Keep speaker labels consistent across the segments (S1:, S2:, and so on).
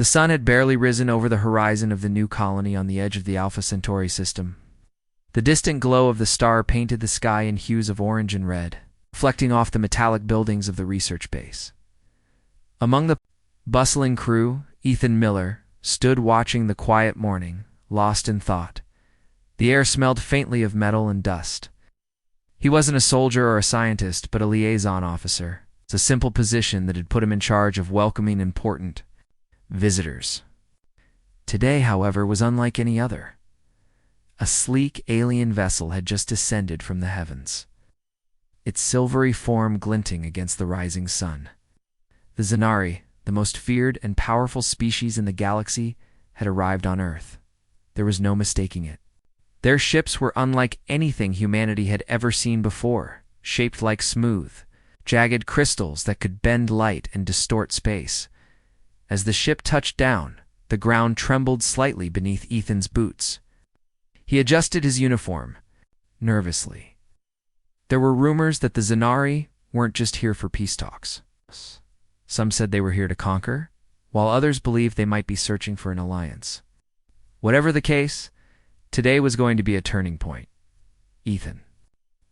S1: The sun had barely risen over the horizon of the new colony on the edge of the Alpha Centauri system. The distant glow of the star painted the sky in hues of orange and red, reflecting off the metallic buildings of the research base. Among the bustling crew, Ethan Miller stood watching the quiet morning, lost in thought. The air smelled faintly of metal and dust. He wasn't a soldier or a scientist, but a liaison officer. It's a simple position that had put him in charge of welcoming important visitors. Today, however, was unlike any other. A sleek alien vessel had just descended from the heavens, its silvery form glinting against the rising sun. The Zanari, the most feared and powerful species in the galaxy, had arrived on Earth. There was no mistaking it. Their ships were unlike anything humanity had ever seen before, shaped like smooth, jagged crystals that could bend light and distort space. As the ship touched down, the ground trembled slightly beneath Ethan's boots. He adjusted his uniform, nervously. There were rumors that the Zanari weren't just here for peace talks. Some said they were here to conquer, while others believed they might be searching for an alliance. Whatever the case, today was going to be a turning point. Ethan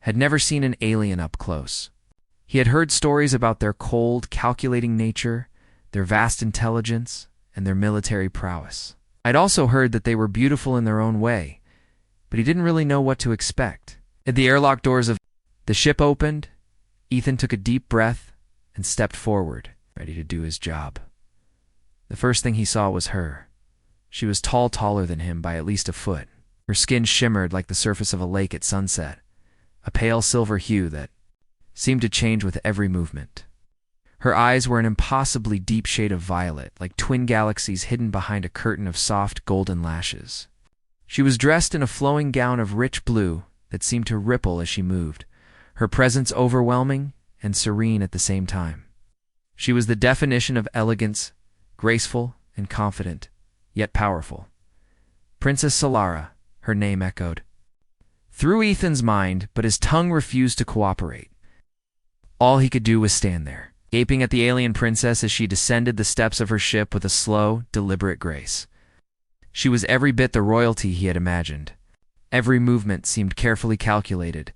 S1: had never seen an alien up close. He had heard stories about their cold, calculating nature, their vast intelligence, and their military prowess. I'd also heard that they were beautiful in their own way, but he didn't really know what to expect. At the airlock doors of the ship opened, Ethan took a deep breath and stepped forward, ready to do his job. The first thing he saw was her. She was taller than him by at least a foot. Her skin shimmered like the surface of a lake at sunset, a pale silver hue that seemed to change with every movement. Her eyes were an impossibly deep shade of violet, like twin galaxies hidden behind a curtain of soft golden lashes. She was dressed in a flowing gown of rich blue that seemed to ripple as she moved, her presence overwhelming and serene at the same time. She was the definition of elegance, graceful and confident, yet powerful. Princess Solara, her name echoed through Ethan's mind, but his tongue refused to cooperate. All he could do was stand there, gaping at the alien princess as she descended the steps of her ship with a slow, deliberate grace. She was every bit the royalty he had imagined. Every movement seemed carefully calculated,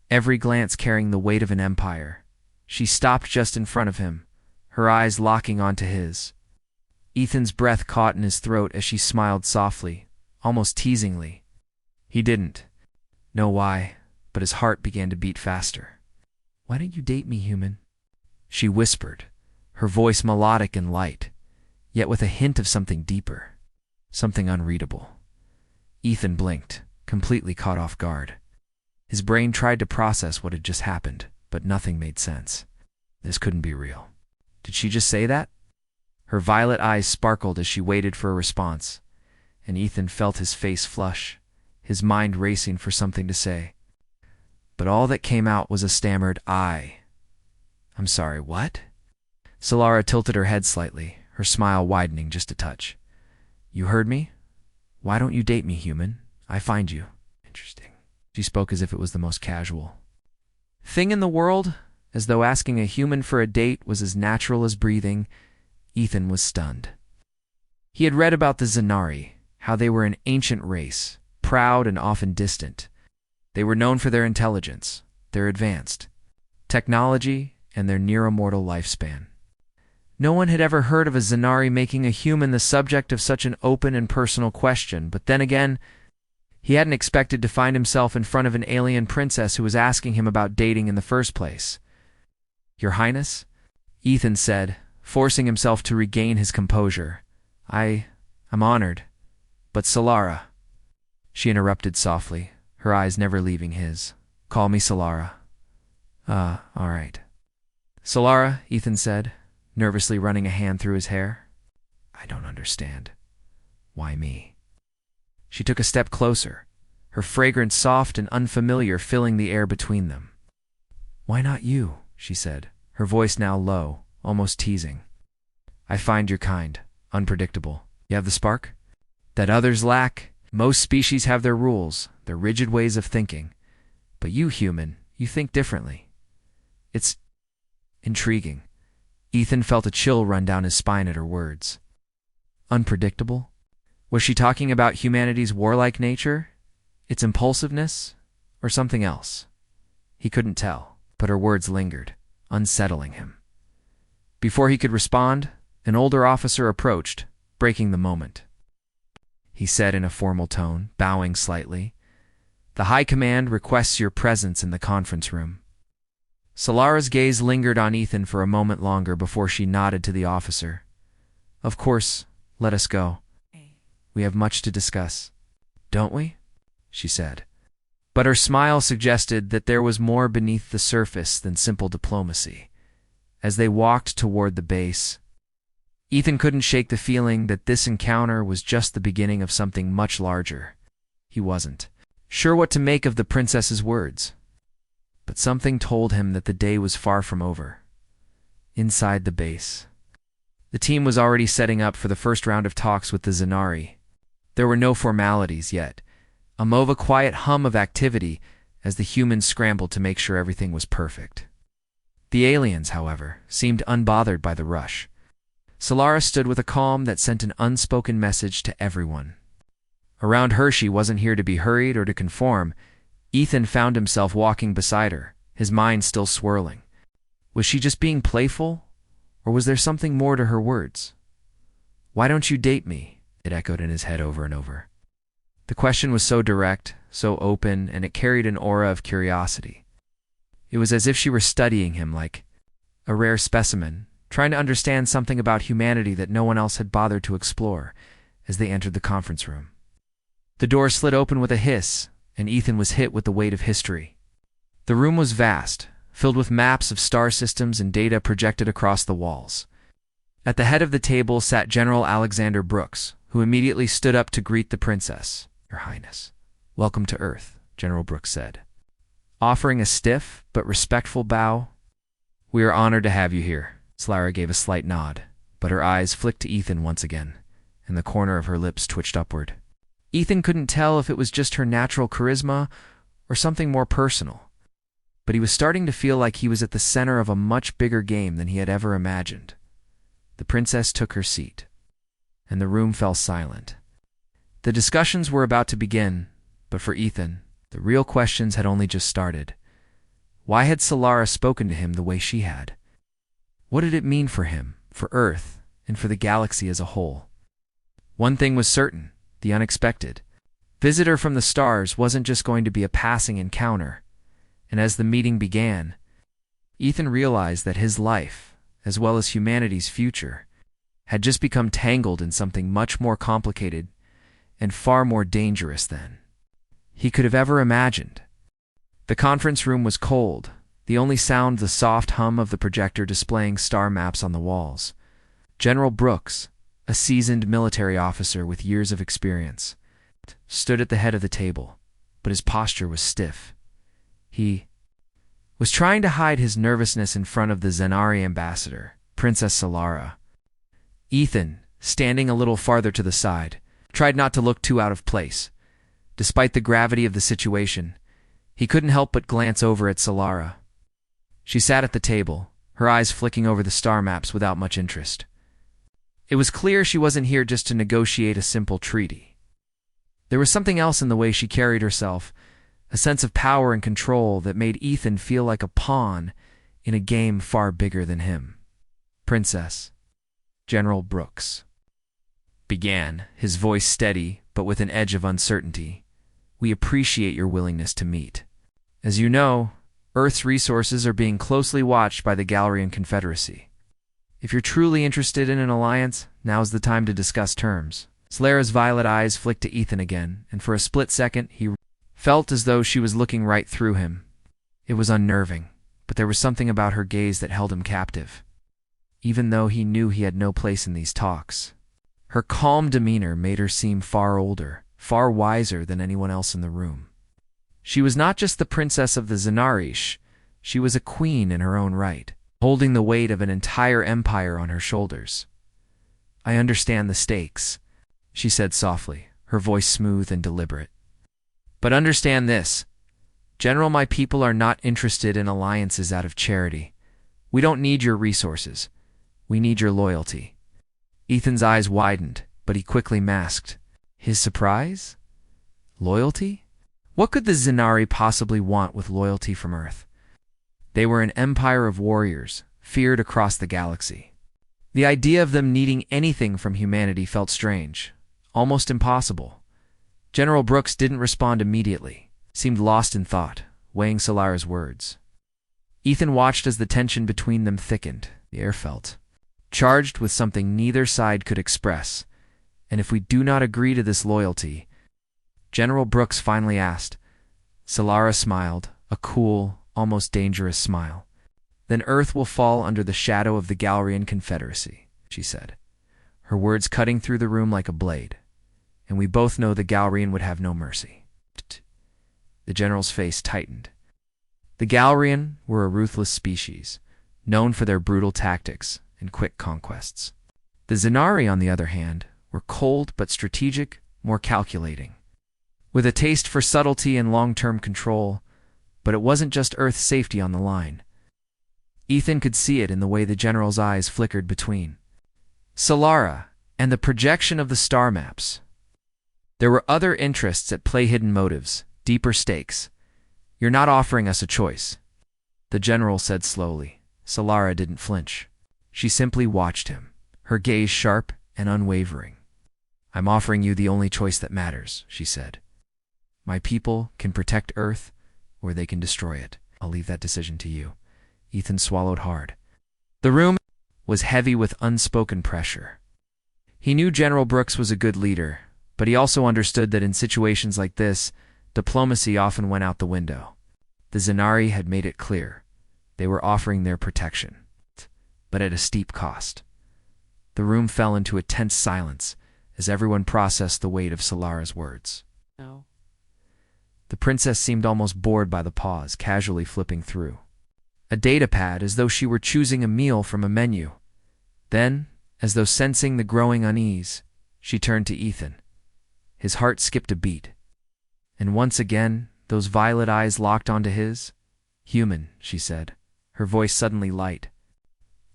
S1: every glance carrying the weight of an empire. She stopped just in front of him, her eyes locking onto his. Ethan's breath caught in his throat as she smiled softly, almost teasingly. He didn't know why, but his heart began to beat faster. "Why don't you date me, human?" she whispered, her voice melodic and light, yet with a hint of something deeper, something unreadable. Ethan blinked, completely caught off guard. His brain tried to process what had just happened, but nothing made sense. This couldn't be real. Did she just say that? Her violet eyes sparkled as she waited for a response, and Ethan felt his face flush, his mind racing for something to say. But all that came out was a stammered, I'm sorry, what?" Solara tilted her head slightly, her smile widening just a touch. "You heard me? Why don't you date me, human? I find you interesting." She spoke as if it was the most casual thing in the world, as though asking a human for a date was as natural as breathing. Ethan was stunned. He had read about the Zanari, how they were an ancient race, proud and often distant. They were known for their intelligence, their advanced technology, and their near-immortal lifespan. No one had ever heard of a Zanari making a human the subject of such an open and personal question, but then again, he hadn't expected to find himself in front of an alien princess who was asking him about dating in the first place. "Your Highness?" Ethan said, forcing himself to regain his composure. I'm honored. But Solara," she interrupted softly, her eyes never leaving his. "Call me Solara." All right." "Solara," Ethan said, nervously running a hand through his hair. "I don't understand. Why me?" She took a step closer, her fragrance soft and unfamiliar filling the air between them. "Why not you?" she said, her voice now low, almost teasing. "I find your kind unpredictable. You have the spark that others lack. Most species have their rules, their rigid ways of thinking. But you, human, you think differently. It's intriguing." Ethan felt a chill run down his spine at her words. Unpredictable? Was she talking about humanity's warlike nature, its impulsiveness, or something else? He couldn't tell, but her words lingered, unsettling him. Before he could respond, an older officer approached, breaking the moment. He said in a formal tone, bowing slightly, "The High Command requests your presence in the conference room." Solara's gaze lingered on Ethan for a moment longer before she nodded to the officer. "Of course, let us go. We have much to discuss." "Don't we?" she said. But her smile suggested that there was more beneath the surface than simple diplomacy. As they walked toward the base, Ethan couldn't shake the feeling that this encounter was just the beginning of something much larger. He wasn't sure what to make of the princess's words, but something told him that the day was far from over. Inside the base, the team was already setting up for the first round of talks with the Zanari. There were no formalities yet, a quiet hum of activity as the humans scrambled to make sure everything was perfect. The aliens, however, seemed unbothered by the rush. Solara stood with a calm that sent an unspoken message to everyone. Around her, she wasn't here to be hurried or to conform. Ethan found himself walking beside her, his mind still swirling. Was she just being playful, or was there something more to her words? "Why don't you date me?" it echoed in his head over and over. The question was so direct, so open, and it carried an aura of curiosity. It was as if she were studying him like a rare specimen, trying to understand something about humanity that no one else had bothered to explore. As they entered the conference room, the door slid open with a hiss, and Ethan was hit with the weight of history. The room was vast, filled with maps of star systems and data projected across the walls. At the head of the table sat General Alexander Brooks, who immediately stood up to greet the princess. "Your Highness, welcome to Earth," General Brooks said, offering a stiff but respectful bow. "We are honored to have you here." Solara gave a slight nod, but her eyes flicked to Ethan once again, and the corner of her lips twitched upward. Ethan couldn't tell if it was just her natural charisma or something more personal, but he was starting to feel like he was at the center of a much bigger game than he had ever imagined. The princess took her seat, and the room fell silent. The discussions were about to begin, but for Ethan, the real questions had only just started. Why had Solara spoken to him the way she had? What did it mean for him, for Earth, and for the galaxy as a whole? One thing was certain: the unexpected. Visitor from the stars wasn't just going to be a passing encounter, and as the meeting began, Ethan realized that his life, as well as humanity's future, had just become tangled in something much more complicated and far more dangerous than he could have ever imagined. The conference room was cold, the only sound the soft hum of the projector displaying star maps on the walls. General Brooks, a seasoned military officer with years of experience, stood at the head of the table, but his posture was stiff. He was trying to hide his nervousness in front of the Zanari ambassador, Princess Solara. Ethan, standing a little farther to the side, tried not to look too out of place. Despite the gravity of the situation, he couldn't help but glance over at Solara. She sat at the table, her eyes flicking over the star maps without much interest. It was clear she wasn't here just to negotiate a simple treaty. There was something else in the way she carried herself, a sense of power and control that made Ethan feel like a pawn in a game far bigger than him. "Princess," General Brooks began, his voice steady but with an edge of uncertainty, "we appreciate your willingness to meet. As you know, Earth's resources are being closely watched by the Galarian Confederacy. If you're truly interested in an alliance, now's the time to discuss terms." Solara's violet eyes flicked to Ethan again, and for a split second he felt as though she was looking right through him. It was unnerving, but there was something about her gaze that held him captive, even though he knew he had no place in these talks. Her calm demeanor made her seem far older, far wiser than anyone else in the room. She was not just the princess of the Zanarish, she was a queen in her own right, holding the weight of an entire empire on her shoulders. "I understand the stakes," she said softly, her voice smooth and deliberate. "But understand this, General, my people are not interested in alliances out of charity. We don't need your resources. We need your loyalty." Ethan's eyes widened, but he quickly masked his surprise. Loyalty? What could the Zenari possibly want with loyalty from Earth? They were an empire of warriors, feared across the galaxy. The idea of them needing anything from humanity felt strange, almost impossible. General Brooks didn't respond immediately, seemed lost in thought, weighing Solara's words. Ethan watched as the tension between them thickened. The air felt charged with something neither side could express. And if we do not agree to this loyalty, General Brooks finally asked. Solara smiled, a cool, almost dangerous smile. Then Earth will fall under the shadow of the Galrian Confederacy, she said, her words cutting through the room like a blade. And we both know the Galrian would have no mercy. The general's face tightened. The Galrian were a ruthless species, known for their brutal tactics and quick conquests. The Zenari, on the other hand, were cold but strategic, more calculating, with a taste for subtlety and long-term control. But it wasn't just Earth's safety on the line. Ethan could see it in the way the general's eyes flickered between Solara and the projection of the star maps. There were other interests at play, hidden motives, deeper stakes. You're not offering us a choice, the general said slowly. Solara didn't flinch. She simply watched him, her gaze sharp and unwavering. I'm offering you the only choice that matters, she said. My people can protect Earth, or they can destroy it. I'll leave that decision to you. Ethan swallowed hard. The room was heavy with unspoken pressure. He knew General Brooks was a good leader, but he also understood that in situations like this, diplomacy often went out the window. The Zenari had made it clear. They were offering their protection, but at a steep cost. The room fell into a tense silence as everyone processed the weight of Solara's words.
S2: No.
S1: The princess seemed almost bored by the pause, casually flipping through a datapad as though she were choosing a meal from a menu. Then, as though sensing the growing unease, she turned to Ethan. His heart skipped a beat. And once again, those violet eyes locked onto his. Human, she said, her voice suddenly light.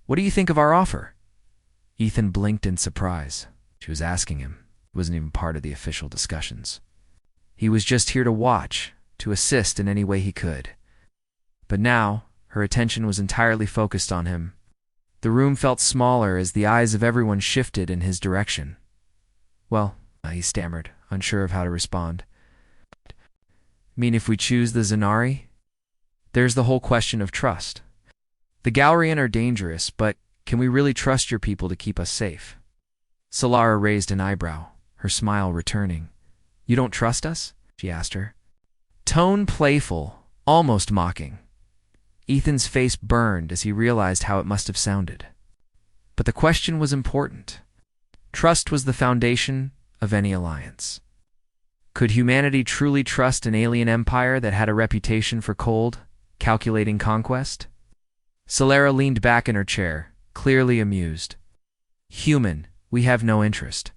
S1: What do you think of our offer? Ethan blinked in surprise. She was asking him. It wasn't even part of the official discussions. He was just here to watch, to assist in any way he could. But now, her attention was entirely focused on him. The room felt smaller as the eyes of everyone shifted in his direction. Well, he stammered, unsure of how to respond. Mean if we choose the Zenari? There's the whole question of trust. The Galrian are dangerous, but can we really trust your people to keep us safe? Solara raised an eyebrow, her smile returning. You don't trust us? She asked her. Tone playful, almost mocking. Ethan's face burned as he realized how it must have sounded. But the question was important. Trust was the foundation of any alliance. Could humanity truly trust an alien empire that had a reputation for cold, calculating conquest? Solara leaned back in her chair, clearly amused. Human, we have no interest.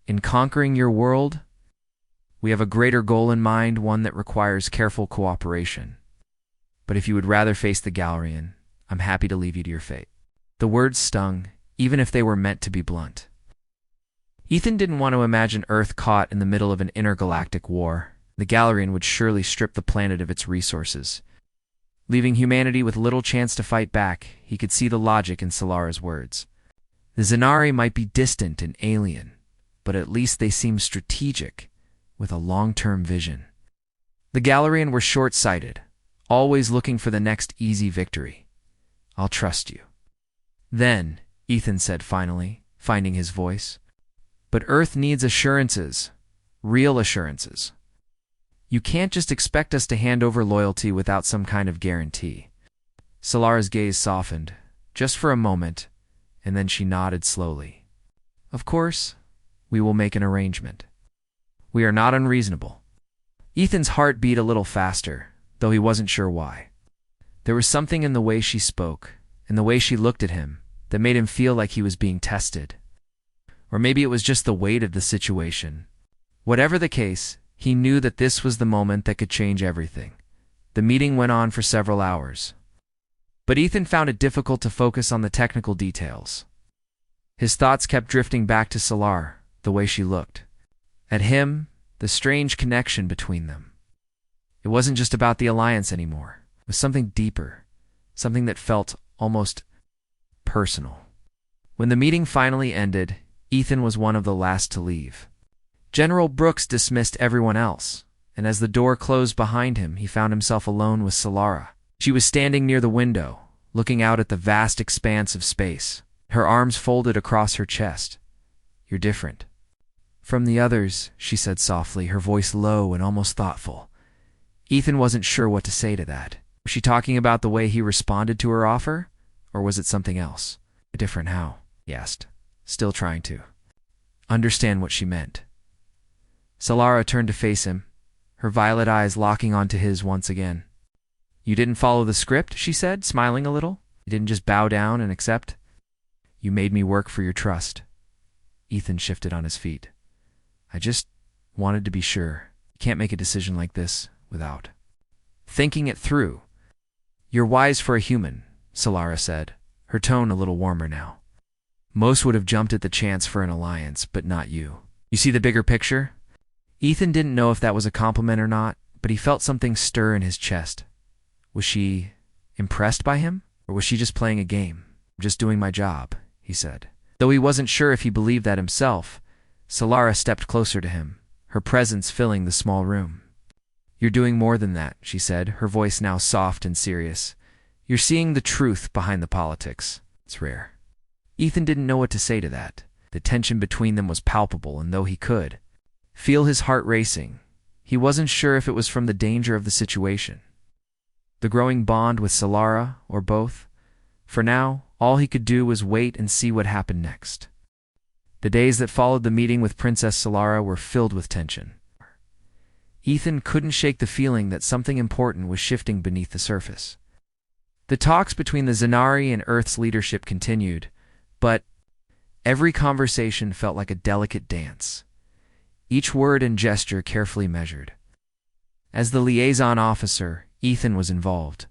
S1: In conquering your world, we have a greater goal in mind, one that requires careful cooperation. But if you would rather face the Galrian, I'm happy to leave you to your fate. The words stung, even if they were meant to be blunt. Ethan didn't want to imagine Earth caught in the middle of an intergalactic war. The Galrian would surely strip the planet of its resources. Leaving humanity with little chance to fight back, he could see the logic in Solara's words. The Zenari might be distant and alien, but at least they seemed strategic, with a long-term vision. The Galrian were short-sighted, always looking for the next easy victory. I'll trust you. Then, Ethan said finally, finding his voice. But Earth needs assurances, real assurances. You can't just expect us to hand over loyalty without some kind of guarantee. Solara's gaze softened, just for a moment, and then she nodded slowly. Of course, we will make an arrangement. We are not unreasonable. Ethan's heart beat a little faster, though he wasn't sure why. There was something in the way she spoke, in the way she looked at him, that made him feel like he was being tested. Or maybe it was just the weight of the situation. Whatever the case, he knew that this was the moment that could change everything. The meeting went on for several hours. But Ethan found it difficult to focus on the technical details. His thoughts kept drifting back to Solar, the way she looked. At him, the strange connection between them. It wasn't just about the alliance anymore. It was something deeper, something that felt almost personal. When the meeting finally ended, Ethan was one of the last to leave. General Brooks dismissed everyone else, and as the door closed behind him, he found himself alone with Solara. She was standing near the window, looking out at the vast expanse of space, her arms folded across her chest. "You're different from the others," she said softly, her voice low and almost thoughtful. Ethan wasn't sure what to say to that. Was she talking about the way he responded to her offer, or was it something else? "Different how?" he asked, still trying to understand what she meant. Solara turned to face him, her violet eyes locking onto his once again. "You didn't follow the script," she said, smiling a little. "You didn't just bow down and accept. You made me work for your trust." Ethan shifted on his feet. "I just wanted to be sure. You can't make a decision like this without thinking it through." "You're wise for a human," Solara said, her tone a little warmer now. "Most would have jumped at the chance for an alliance, but not you. You see the bigger picture?" Ethan didn't know if that was a compliment or not, but he felt something stir in his chest. Was she impressed by him, or was she just playing a game? "I'm just doing my job," he said. Though he wasn't sure if he believed that himself, Solara stepped closer to him, her presence filling the small room. "You're doing more than that," she said, her voice now soft and serious. "You're seeing the truth behind the politics. It's rare." Ethan didn't know what to say to that. The tension between them was palpable, and though he could feel his heart racing, he wasn't sure if it was from the danger of the situation, the growing bond with Solara, or both. For now, all he could do was wait and see what happened next. The days that followed the meeting with Princess Solara were filled with tension. Ethan couldn't shake the feeling that something important was shifting beneath the surface. The talks between the Zenari and Earth's leadership continued, but every conversation felt like a delicate dance, each word and gesture carefully measured. As the liaison officer, Ethan was involved,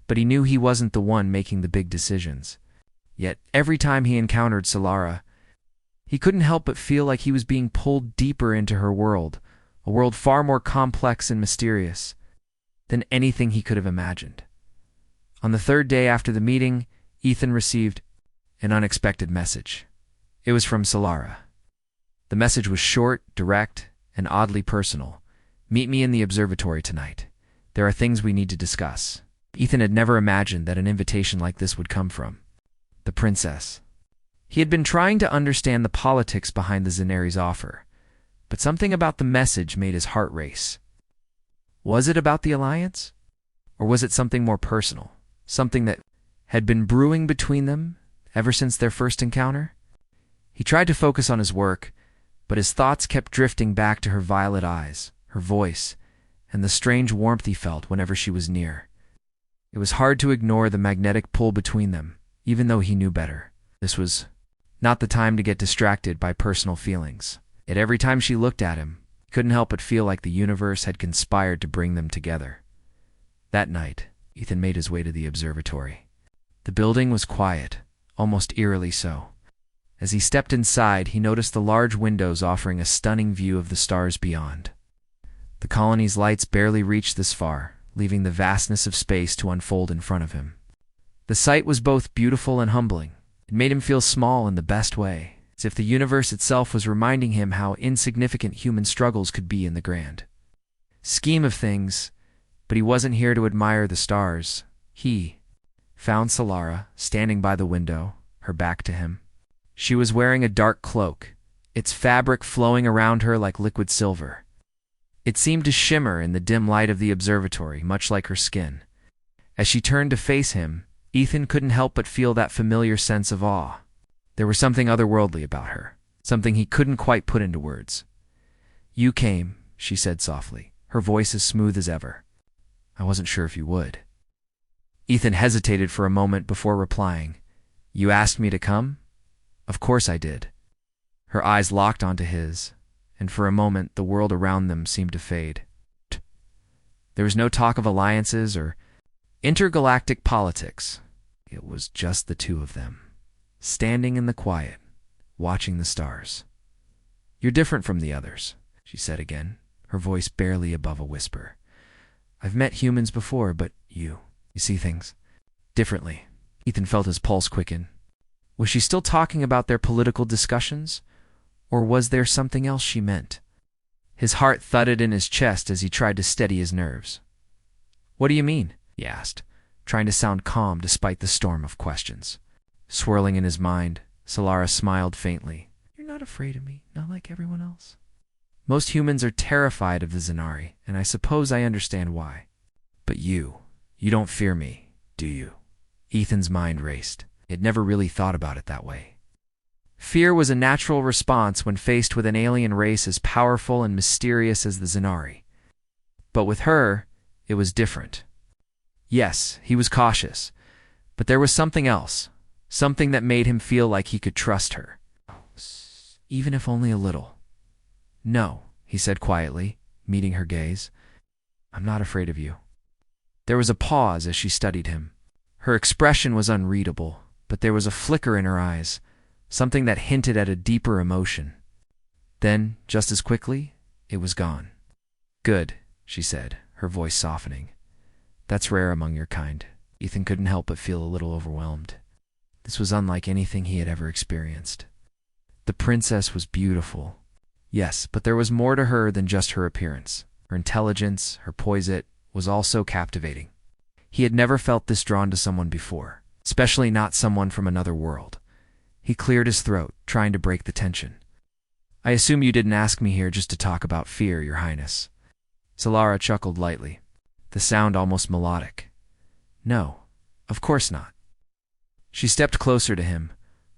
S1: but he knew he wasn't the one making the big decisions. Yet every time he encountered Solara, he couldn't help but feel like he was being pulled deeper into her world, a world far more complex and mysterious than anything he could have imagined. On the third day after the meeting, Ethan received an unexpected message. It was from Solara. The message was short, direct, and oddly personal. "Meet me in the observatory tonight. There are things we need to discuss." Ethan had never imagined that an invitation like this would come from the princess. He had been trying to understand the politics behind the Zenari's offer, but something about the message made his heart race. Was it about the alliance? Or was it something more personal? Something that had been brewing between them ever since their first encounter? He tried to focus on his work, but his thoughts kept drifting back to her violet eyes, her voice, and the strange warmth he felt whenever she was near. It was hard to ignore the magnetic pull between them, even though he knew better. This was not the time to get distracted by personal feelings. Yet every time she looked at him, he couldn't help but feel like the universe had conspired to bring them together. That night, Ethan made his way to the observatory. The building was quiet, almost eerily so. As he stepped inside, he noticed the large windows offering a stunning view of the stars beyond. The colony's lights barely reached this far, leaving the vastness of space to unfold in front of him. The sight was both beautiful and humbling. It made him feel small in the best way, as if the universe itself was reminding him how insignificant human struggles could be in the grand scheme of things. But he wasn't here to admire the stars. He found Solara standing by the window, her back to him. She was wearing a dark cloak, its fabric flowing around her like liquid silver. It seemed to shimmer in the dim light of the observatory, much like her skin. As she turned to face him, Ethan couldn't help but feel that familiar sense of awe. There was something otherworldly about her, something he couldn't quite put into words. "You came," she said softly, her voice as smooth as ever. "I wasn't sure if you would." Ethan hesitated for a moment before replying. "You asked me to come?" "Of course I did." Her eyes locked onto his, and for a moment the world around them seemed to fade. There was no talk of alliances or intergalactic politics. It was just the two of them, standing in the quiet, watching the stars. You're different from the others, she said again, her voice barely above a whisper. I've met humans before, but you see things differently. Ethan felt his pulse quicken. Was she still talking about their political discussions? Or was there something else she meant? His heart thudded in his chest as he tried to steady his nerves. What do you mean? He asked, trying to sound calm despite the storm of questions. Swirling in his mind, Solara smiled faintly. You're not afraid of me, not like everyone else. Most humans are terrified of the Zanari, and I suppose I understand why. But you don't fear me, do you? Ethan's mind raced. He had never really thought about it that way. Fear was a natural response when faced with an alien race as powerful and mysterious as the Zanari. But with her, it was different. Yes, he was cautious, but there was something else, something that made him feel like he could trust her. Even if only a little. No, he said quietly, meeting her gaze. I'm not afraid of you. There was a pause as she studied him. Her expression was unreadable, but there was a flicker in her eyes, something that hinted at a deeper emotion. Then, just as quickly, it was gone. Good, she said, her voice softening. That's rare among your kind. Ethan couldn't help but feel a little overwhelmed. This was unlike anything he had ever experienced. The princess was beautiful. Yes, but there was more to her than just her appearance. Her intelligence, her poise was also captivating. He had never felt this drawn to someone before, especially not someone from another world. He cleared his throat, trying to break the tension. I assume you didn't ask me here just to talk about fear, Your Highness. Solara chuckled lightly, the sound almost melodic. No, of course not. She stepped closer to him,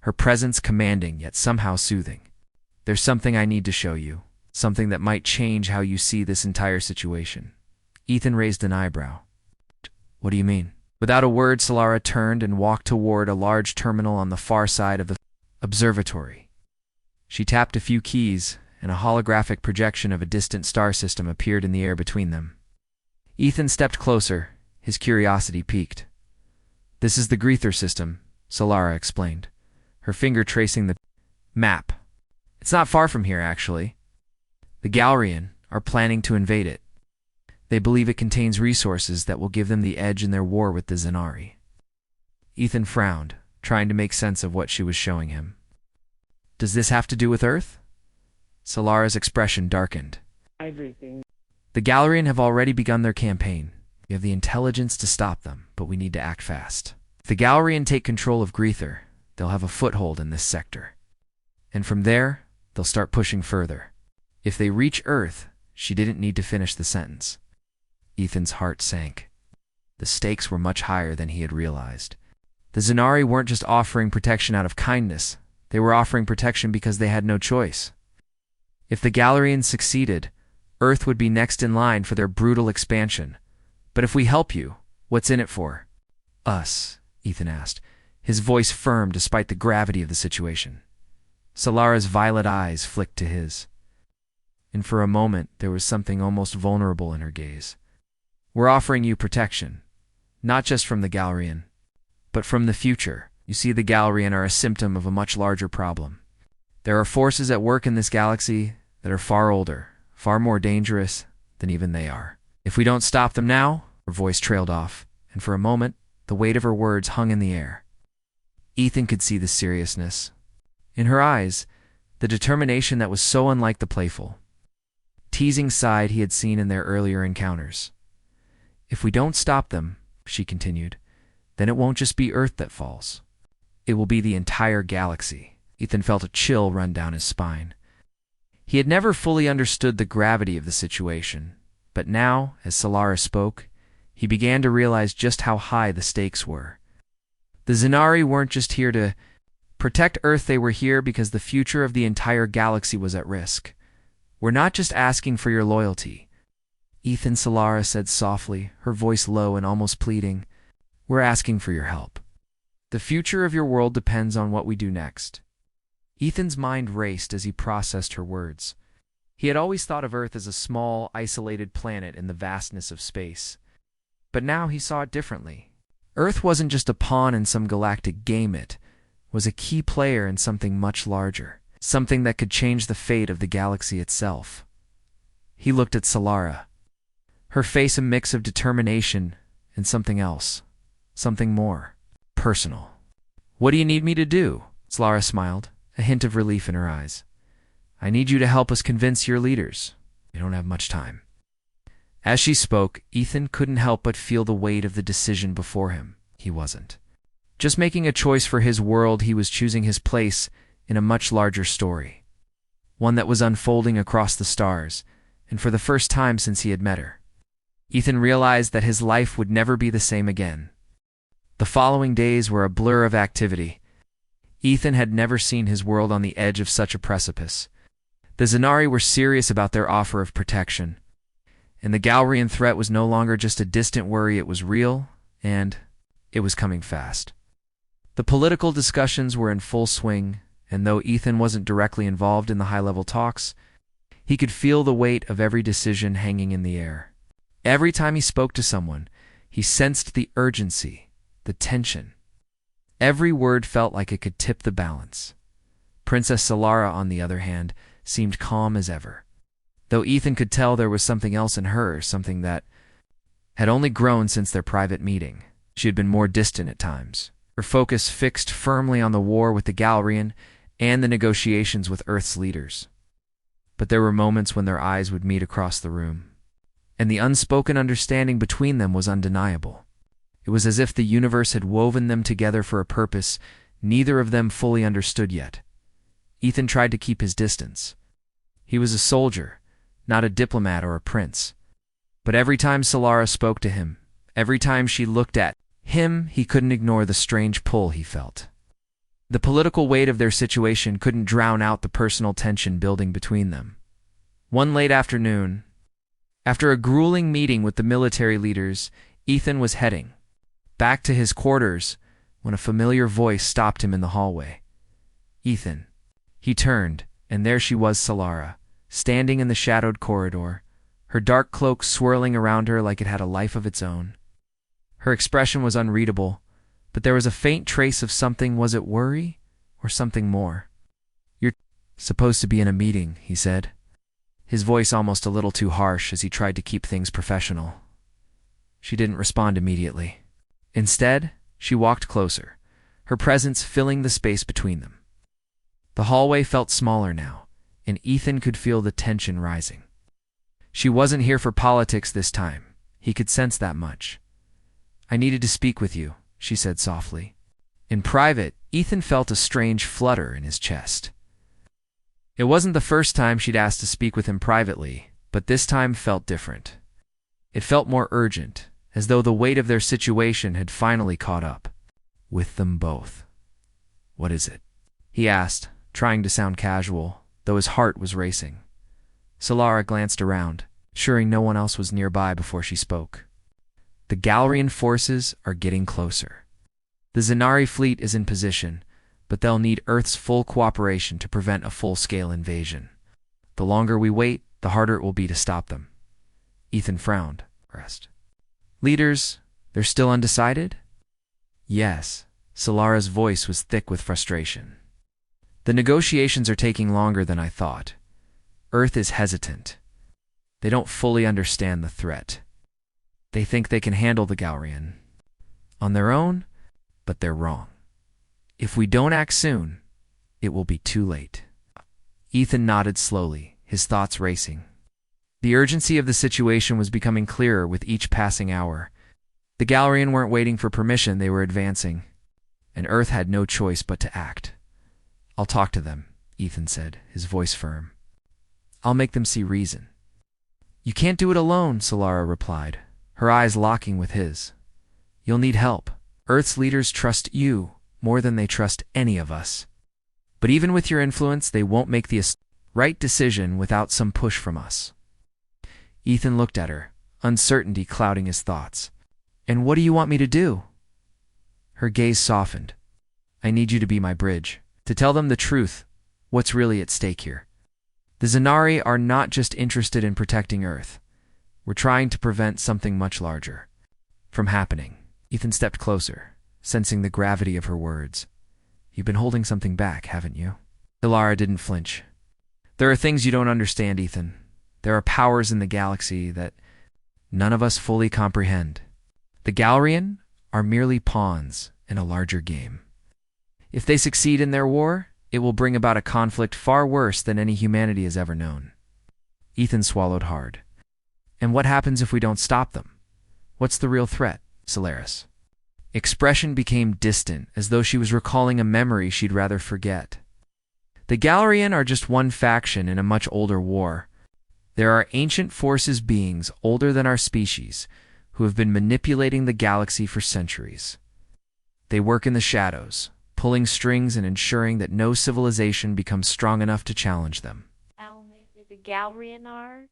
S1: her presence commanding yet somehow soothing. There's something I need to show you, something that might change how you see this entire situation. Ethan raised an eyebrow. What do you mean? Without a word, Solara turned and walked toward a large terminal on the far side of the observatory. She tapped a few keys, and a holographic projection of a distant star system appeared in the air between them. Ethan stepped closer, his curiosity piqued. This is the Greether system, Solara explained, her finger tracing the map. It's not far from here, actually. The Galrian are planning to invade it. They believe it contains resources that will give them the edge in their war with the Zanari. Ethan frowned, trying to make sense of what she was showing him. Does this have to do with Earth? Solara's expression darkened.
S2: Everything.
S1: The Galrian have already begun their campaign. We have the intelligence to stop them, but we need to act fast. If the Galrian take control of Greether, they'll have a foothold in this sector. And from there, they'll start pushing further. If they reach Earth, she didn't need to finish the sentence. Ethan's heart sank. The stakes were much higher than he had realized. The Zanari weren't just offering protection out of kindness. They were offering protection because they had no choice. If the Galarians succeeded, Earth would be next in line for their brutal expansion. But if we help you, what's in it for? Us, Ethan asked, his voice firm despite the gravity of the situation. Solara's violet eyes flicked to his. And for a moment, there was something almost vulnerable in her gaze. We're offering you protection, not just from the Galarian, but from the future. You see, the Galarian are a symptom of a much larger problem. There are forces at work in this galaxy that are far older, far more dangerous than even they are. If we don't stop them now, her voice trailed off, and for a moment, the weight of her words hung in the air. Ethan could see the seriousness. In her eyes, the determination that was so unlike the playful, teasing side he had seen in their earlier encounters. If we don't stop them, she continued, then it won't just be Earth that falls. It will be the entire galaxy. Ethan felt a chill run down his spine. He had never fully understood the gravity of the situation, but now, as Solara spoke, he began to realize just how high the stakes were. The Zanari weren't just here to protect Earth, they were here because the future of the entire galaxy was at risk. We're not just asking for your loyalty. Ethan, Solara said softly, her voice low and almost pleading. We're asking for your help. The future of your world depends on what we do next. Ethan's mind raced as he processed her words. He had always thought of Earth as a small, isolated planet in the vastness of space. But now he saw it differently. Earth wasn't just a pawn in some galactic game, it was a key player in something much larger. something that could change the fate of the galaxy itself. He looked at Solara, her face a mix of determination and something else, something more personal. "What do you need me to do?" Solara smiled, a hint of relief in her eyes. "I need you to help us convince your leaders. We don't have much time." As she spoke, Ethan couldn't help but feel the weight of the decision before him. He wasn't just making a choice for his world, he was choosing his place in a much larger story, one that was unfolding across the stars, and for the first time since he had met her, Ethan realized that his life would never be the same again. The following days were a blur of activity. Ethan had never seen his world on the edge of such a precipice. The Zanari were serious about their offer of protection, and the Galrian threat was no longer just a distant worry, it was real, and it was coming fast. The political discussions were in full swing, and though Ethan wasn't directly involved in the high-level talks, he could feel the weight of every decision hanging in the air. Every time he spoke to someone, he sensed the urgency, the tension. Every word felt like it could tip the balance. Princess Solara, on the other hand, seemed calm as ever, though Ethan could tell there was something else in her, something that had only grown since their private meeting. She had been more distant at times, her focus fixed firmly on the war with the Galrian and the negotiations with Earth's leaders. But there were moments when their eyes would meet across the room, and the unspoken understanding between them was undeniable. It was as if the universe had woven them together for a purpose neither of them fully understood yet. Ethan tried to keep his distance. He was a soldier, not a diplomat or a prince. But every time Solara spoke to him, every time she looked at him, he couldn't ignore the strange pull he felt. The political weight of their situation couldn't drown out the personal tension building between them. One late afternoon, after a grueling meeting with the military leaders, Ethan was heading back to his quarters when a familiar voice stopped him in the hallway. "Ethan." He turned, and there she was, Solara, standing in the shadowed corridor, her dark cloak swirling around her like it had a life of its own. Her expression was unreadable, but there was a faint trace of something. Was it worry or something more? "You're supposed to be in a meeting," he said, his voice almost a little too harsh as he tried to keep things professional. She didn't respond immediately. Instead, she walked closer, her presence filling the space between them. The hallway felt smaller now, and Ethan could feel the tension rising. She wasn't here for politics this time. He could sense that much. "I needed to speak with you," she said softly. In private, Ethan felt a strange flutter in his chest. It wasn't the first time she'd asked to speak with him privately, but this time felt different. It felt more urgent, as though the weight of their situation had finally caught up with them both. "What is it?" he asked, trying to sound casual, though his heart was racing. Solara glanced around, ensuring no one else was nearby before she spoke. "The Galrian forces are getting closer. The Zanari fleet is in position, but they'll need Earth's full cooperation to prevent a full-scale invasion. The longer we wait, the harder it will be to stop them." Ethan frowned. "Leaders, they're still undecided?" "Yes." Solara's voice was thick with frustration. "The negotiations are taking longer than I thought. Earth is hesitant. They don't fully understand the threat. They think they can handle the Galrian on their own, but they're wrong. If we don't act soon, it will be too late." Ethan nodded slowly, his thoughts racing. The urgency of the situation was becoming clearer with each passing hour. The Galrian weren't waiting for permission, they were advancing, and Earth had no choice but to act. "I'll talk to them," Ethan said, his voice firm. "I'll make them see reason." "You can't do it alone," Solara replied, her eyes locking with his. "You'll need help. Earth's leaders trust you more than they trust any of us. But even with your influence, they won't make the right decision without some push from us." Ethan looked at her, uncertainty clouding his thoughts. "And what do you want me to do?" Her gaze softened. "I need you to be my bridge, to tell them the truth, what's really at stake here. The Zanari are not just interested in protecting Earth. We're trying to prevent something much larger from happening." Ethan stepped closer, sensing the gravity of her words. "You've been holding something back, haven't you?" Solara didn't flinch. There are things you don't understand, Ethan. There are powers in the galaxy that none of us fully comprehend. The Galrian are merely pawns in a larger game. If they succeed in their war, it will bring about a conflict far worse than any humanity has ever known. Ethan swallowed hard. And what happens if we don't stop them? What's the real threat, Solaris? Expression became distant, as though she was recalling a memory she'd rather forget. The Galrian are just one faction in a much older war. There are ancient forces beings older than our species who have been manipulating the galaxy for centuries. They work in the shadows, pulling strings and ensuring that no civilization becomes strong enough to challenge them.
S2: The Galrian are?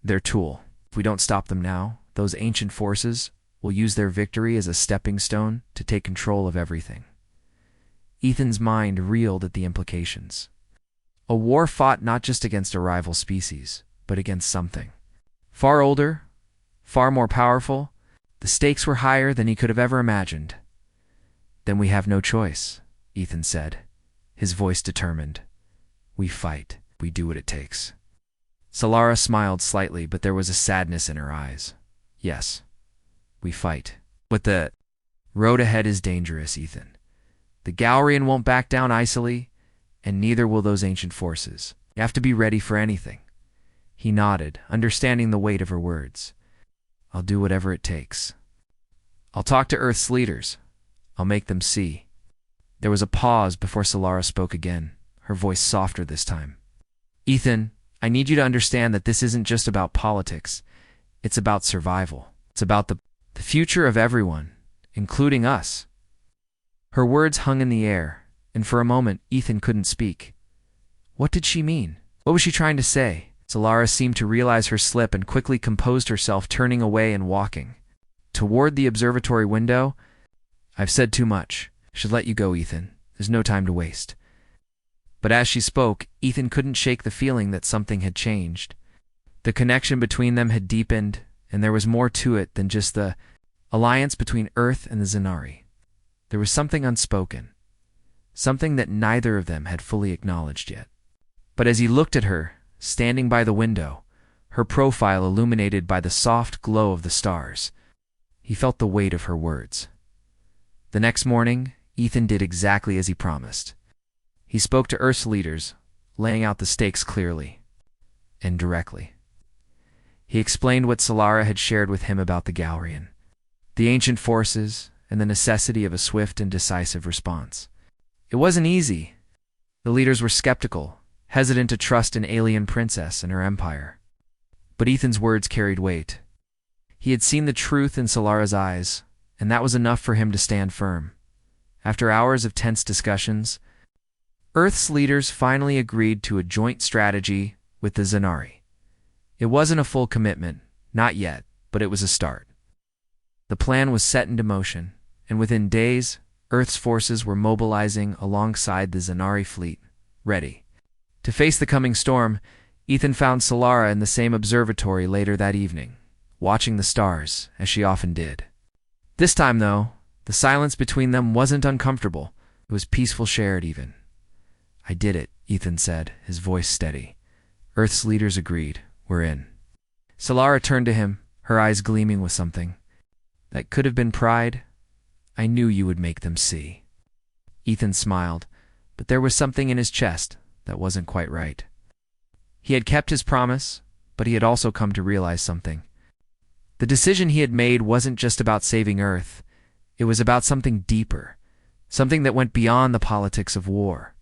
S1: Their tool. If we don't stop them now, those ancient forces will use their victory as a stepping stone to take control of everything. Ethan's mind reeled at the implications. A war fought not just against a rival species, but against something. Far older, far more powerful, the stakes were higher than he could have ever imagined. Then we have no choice, Ethan said, his voice determined. We fight. We do what it takes. Solara smiled slightly, but there was a sadness in her eyes. Yes, we fight. But the road ahead is dangerous, Ethan. The Galrian won't back down easily, and neither will those ancient forces. You have to be ready for anything. He nodded, understanding the weight of her words. I'll do whatever it takes. I'll talk to Earth's leaders. I'll make them see. There was a pause before Solara spoke again, her voice softer this time. Ethan, I need you to understand that this isn't just about politics. It's about survival. It's about the future of everyone, including us. Her words hung in the air, and for a moment Ethan couldn't speak. What did she mean? What was she trying to say? Solara seemed to realize her slip and quickly composed herself, turning away and walking toward the observatory window. I've said too much. I should let you go, Ethan. There's no time to waste. But as she spoke, Ethan couldn't shake the feeling that something had changed. The connection between them had deepened, and there was more to it than just the alliance between Earth and the Zanari. There was something unspoken, something that neither of them had fully acknowledged yet. But as he looked at her, standing by the window, her profile illuminated by the soft glow of the stars, he felt the weight of her words. The next morning, Ethan did exactly as he promised. He spoke to Earth's leaders, laying out the stakes clearly and directly. He explained what Solara had shared with him about the Galrian, the ancient forces, and the necessity of a swift and decisive response. It wasn't easy. The leaders were skeptical, hesitant to trust an alien princess and her empire. But Ethan's words carried weight. He had seen the truth in Solara's eyes, and that was enough for him to stand firm. After hours of tense discussions, Earth's leaders finally agreed to a joint strategy with the Zanari. It wasn't a full commitment, not yet, but it was a start. The plan was set into motion, and within days, Earth's forces were mobilizing alongside the Zanari fleet, ready. To face the coming storm, Ethan found Solara in the same observatory later that evening, watching the stars, as she often did. This time, though, the silence between them wasn't uncomfortable. It was peaceful, shared even. I did it, Ethan said, his voice steady. Earth's leaders agreed. We're in. Solara turned to him, her eyes gleaming with something. That could have been pride. I knew you would make them see. Ethan smiled, but there was something in his chest that wasn't quite right. He had kept his promise, but he had also come to realize something. The decision he had made wasn't just about saving Earth. It was about something deeper, something that went beyond the politics of war.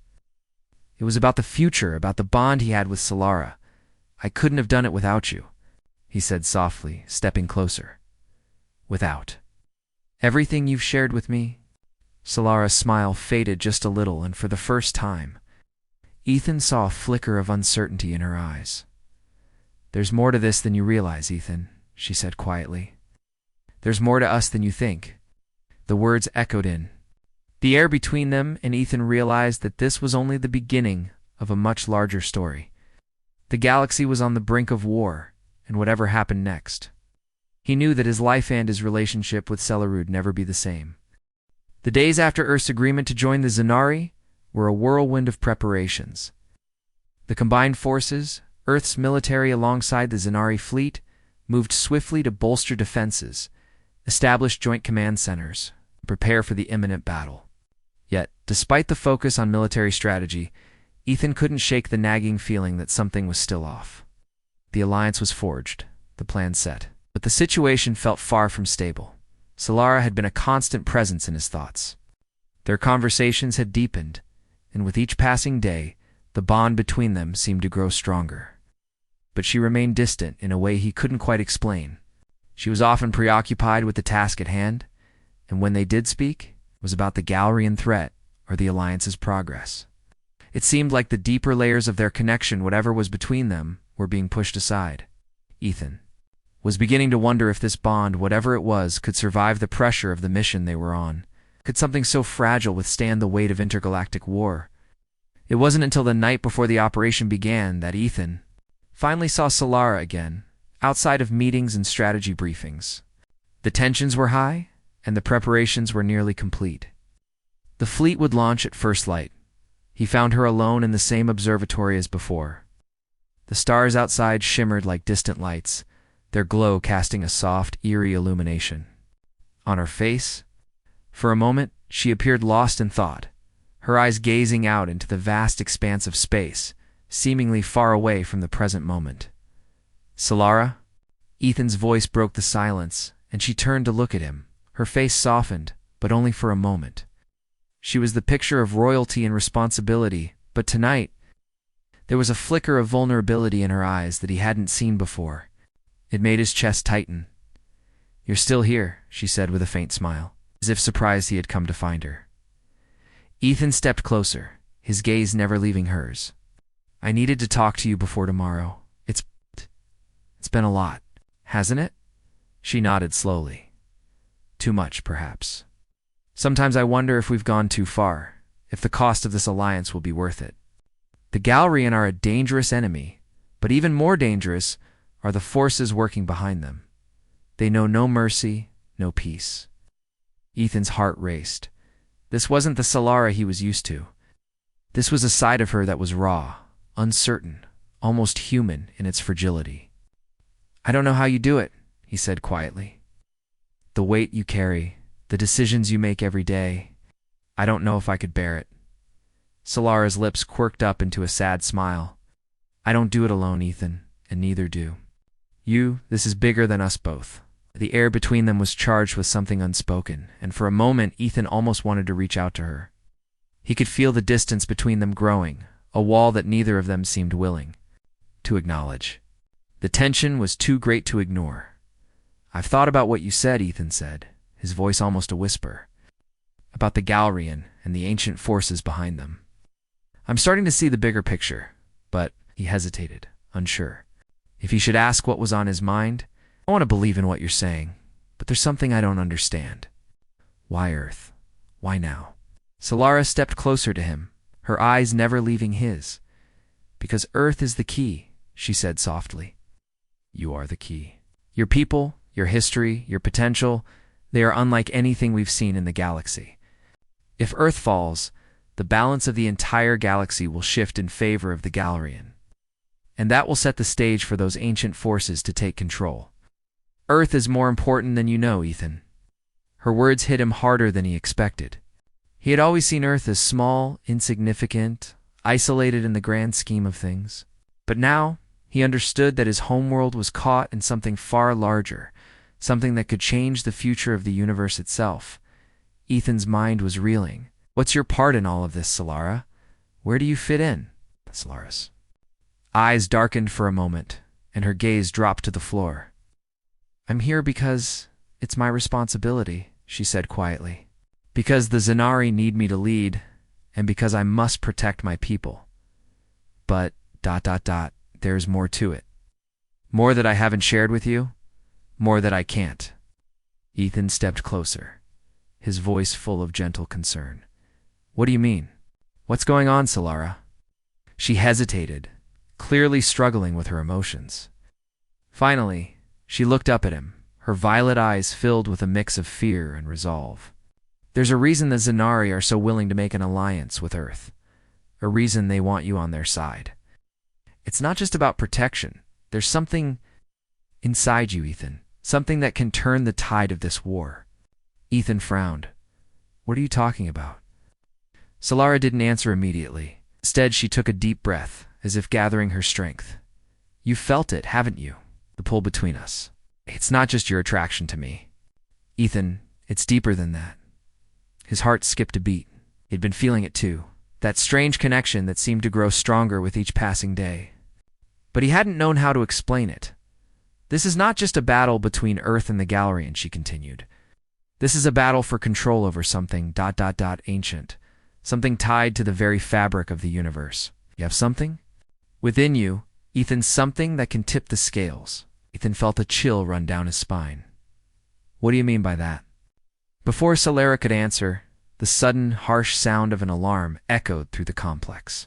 S1: It was about the future, about the bond he had with Solara. I couldn't have done it without you, he said softly, stepping closer. Without everything you've shared with me? Solara's smile faded just a little, and for the first time, Ethan saw a flicker of uncertainty in her eyes. There's more to this than you realize, Ethan, she said quietly. There's more to us than you think. The words echoed in the air between them, and Ethan realized that this was only the beginning of a much larger story. The galaxy was on the brink of war, and whatever happened next, he knew that his life and his relationship with Celerud would never be the same. The days after Earth's agreement to join the Zanari were a whirlwind of preparations. The combined forces, Earth's military alongside the Zanari fleet, moved swiftly to bolster defenses, establish joint command centers, and prepare for the imminent battle. Yet, despite the focus on military strategy, Ethan couldn't shake the nagging feeling that something was still off. The alliance was forged, the plan set, but the situation felt far from stable. Solara had been a constant presence in his thoughts. Their conversations had deepened, and with each passing day, the bond between them seemed to grow stronger. But she remained distant in a way he couldn't quite explain. She was often preoccupied with the task at hand, and when they did speak, it was about the Galrian threat or the Alliance's progress. It seemed like the deeper layers of their connection, whatever was between them, were being pushed aside. Ethan was beginning to wonder if this bond, whatever it was, could survive the pressure of the mission they were on. Could something so fragile withstand the weight of intergalactic war? It wasn't until the night before the operation began that Ethan finally saw Solara again, outside of meetings and strategy briefings. The tensions were high, and the preparations were nearly complete. The fleet would launch at first light. He found her alone in the same observatory as before. The stars outside shimmered like distant lights, their glow casting a soft, eerie illumination. On her face, for a moment, she appeared lost in thought, her eyes gazing out into the vast expanse of space, seemingly far away from the present moment. "Solara?" Ethan's voice broke the silence, and she turned to look at him. Her face softened, but only for a moment. She was the picture of royalty and responsibility, but tonight, there was a flicker of vulnerability in her eyes that he hadn't seen before. It made his chest tighten. "You're still here," she said with a faint smile, as if surprised he had come to find her. Ethan stepped closer, his gaze never leaving hers. "I needed to talk to you before tomorrow. It's been a lot, hasn't it?" She nodded slowly. "Too much, perhaps. Sometimes I wonder if we've gone too far, if the cost of this alliance will be worth it. The Galrian are a dangerous enemy, but even more dangerous are the forces working behind them. They know no mercy, no peace." Ethan's heart raced. This wasn't the Solara he was used to. This was a side of her that was raw, uncertain, almost human in its fragility. "I don't know how you do it," he said quietly. "The weight you carry, the decisions you make every day, I don't know if I could bear it." Solara's lips quirked up into a sad smile. "I don't do it alone, Ethan, and neither do you. This is bigger than us both." The air between them was charged with something unspoken, and for a moment Ethan almost wanted to reach out to her. He could feel the distance between them growing, a wall that neither of them seemed willing to acknowledge. The tension was too great to ignore. "I've thought about what you said," Ethan said, his voice almost a whisper, "about the Galrian and the ancient forces behind them. I'm starting to see the bigger picture, but—" he hesitated, unsure. If he should ask what was on his mind, "I want to believe in what you're saying, but there's something I don't understand. Why Earth? Why now?" Solara stepped closer to him, her eyes never leaving his. "Because Earth is the key," she said softly. "You are the key. Your people, your history, your potential, they are unlike anything we've seen in the galaxy. If Earth falls, the balance of the entire galaxy will shift in favor of the Galrian. And that will set the stage for those ancient forces to take control. Earth is more important than you know, Ethan." Her words hit him harder than he expected. He had always seen Earth as small, insignificant, isolated in the grand scheme of things. But now, he understood that his homeworld was caught in something far larger, something that could change the future of the universe itself. Ethan's mind was reeling. "What's your part in all of this, Solara? Where do you fit in?" Solara's eyes darkened for a moment, and her gaze dropped to the floor. "I'm here because it's my responsibility," she said quietly. "Because the Zanari need me to lead, and because I must protect my people. But, there's more to it. More that I haven't shared with you, more that I can't." Ethan stepped closer, his voice full of gentle concern. "What do you mean? What's going on, Solara?" She hesitated, clearly struggling with her emotions. Finally, she looked up at him, her violet eyes filled with a mix of fear and resolve. "There's a reason the Zanari are so willing to make an alliance with Earth. a reason they want you on their side. It's not just about protection. There's something inside you, Ethan. Something that can turn the tide of this war. Ethan frowned. What are you talking about? Solara didn't answer immediately. Instead, she took a deep breath, as if gathering her strength. You felt it, haven't you? The pull between us. It's not just your attraction to me. Ethan, it's deeper than that. His heart skipped a beat. He'd been feeling it too. That strange connection that seemed to grow stronger with each passing day. But he hadn't known how to explain it. This is not just a battle between Earth and the Galarian, she continued. This is a battle for control over something ... ancient. Something tied to the very fabric of the universe. You have something? Within you, Ethan, something that can tip the scales. Ethan felt a chill run down his spine. What do you mean by that? Before Solara could answer, the sudden, harsh sound of an alarm echoed through the complex.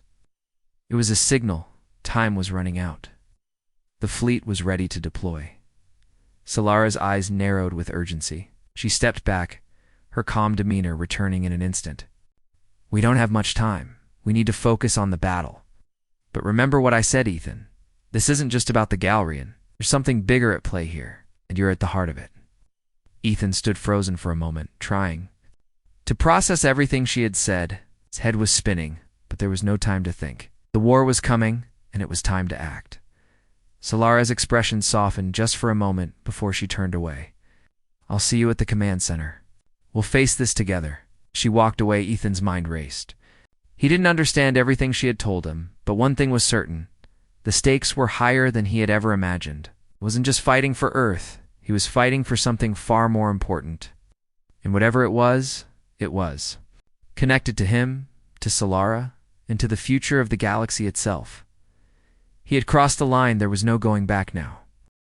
S1: It was a signal. Time was running out. The fleet was ready to deploy. Solara's eyes narrowed with urgency. She stepped back, her calm demeanor returning in an instant. We don't have much time. We need to focus on the battle. But remember what I said, Ethan. This isn't just about the Galarian. There's something bigger at play here, and you're at the heart of it. Ethan stood frozen for a moment, trying to process everything she had said. His head was spinning, but there was no time to think. The war was coming, and it was time to act. Solara's expression softened just for a moment before she turned away. I'll see you at the command center. We'll face this together. She walked away. Ethan's mind raced. He didn't understand everything she had told him, but one thing was certain. The stakes were higher than he had ever imagined. He wasn't just fighting for Earth. He was fighting for something far more important. And whatever it was, connected to him, to Solara, and to the future of the galaxy itself. He had crossed the line. There was no going back now.